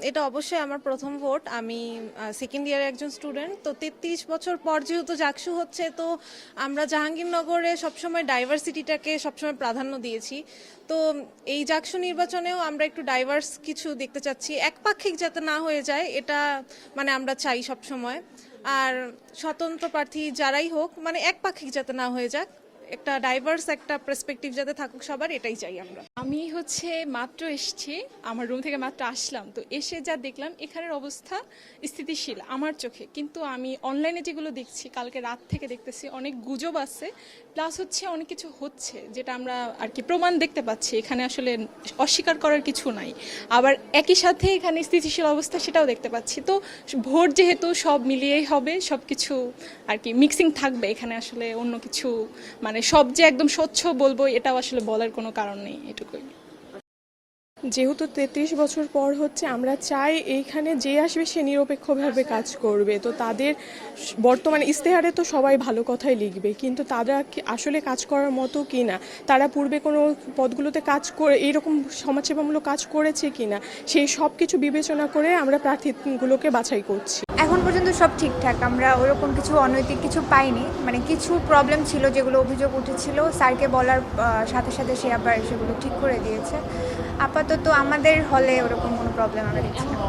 এটা অবশ্যই আমার প্রথম ভোট। আমি সেকেন্ড ইয়ারের একজন স্টুডেন্ট। তো 33 বছর পর যেহেতু জাকসু হচ্ছে, তো আমরা জাহাঙ্গীরনগরে সবসময় ডাইভার্সিটিটাকে সবসময় প্রাধান্য দিয়েছি। তো এই জাকসু নির্বাচনেও আমরা একটু ডাইভার্স কিছু দেখতে চাচ্ছি, একপাক্ষিক যাতে না হয়ে যায়, এটা মানে আমরা চাই সবসময়। আর স্বতন্ত্র প্রার্থী যারাই হোক, মানে একপাক্ষিক যাতে না হয়ে যাক, একটা ডাইভার্স একটা পার্সপেক্টিভ যাতে থাকুক সবার, এটাই চাই আমরা। আমি মাত্র এসেছি, আমার রুম থেকে মাত্র আসলাম, তো এসে যা দেখলাম এখানের অবস্থা স্থিতিশীল আমার চোখে। কিন্তু আমি অনলাইনে যেগুলো দেখছি, কালকে রাত থেকে দেখতেছি অনেক গুজব আছে, প্লাস অনেক কিছু হচ্ছে যেটা আমরা আর কি প্রমাণ দেখতে পাচ্ছি। এখানে আসলে অস্বীকার করার কিছু নাই। আবার একই সাথে এখানে স্থিতিশীল অবস্থা সেটাও দেখতে পাচ্ছি। তো ভোট যেহেতু সব মিলিয়েই হবে, সব কিছু আর কি মিক্সিং থাকবে এখানে। আসলে অন্য কিছু মানে সব যে একদম স্বচ্ছ বলবো এটাও আসলে বলার কোনো কারণ নেই, এটুকুই। যেহেতু 33 বছর পর হচ্ছে, আমরা চাই এইখানে যে আসবে সে নিরপেক্ষভাবে কাজ করবে। তো তাদের বর্তমানে ইশতেহারে তো সবাই ভালো কথাই লিখবে, কিন্তু তারা কি আসলে কাজ করার মতো কি না, তারা পূর্বে কোনো পদগুলোতে কাজ করে এইরকম সমাজসেবামূলক কাজ করেছে কি না, সেই সব কিছু বিবেচনা করে আমরা প্রার্থীগুলোকে বাছাই করছি। এখন পর্যন্ত সব ঠিকঠাক, আমরা ওরকম কিছু অনৈতিক কিছু পাইনি। মানে কিছু প্রবলেম ছিল যেগুলো অভিযোগ উঠেছিল, স্যারকে বলার সাথে সাথে সে আবার সেগুলো ঠিক করে দিয়েছে। আপাতত আমাদের হলে ওরকম কোনো প্রবলেম আমরা দেখছি না।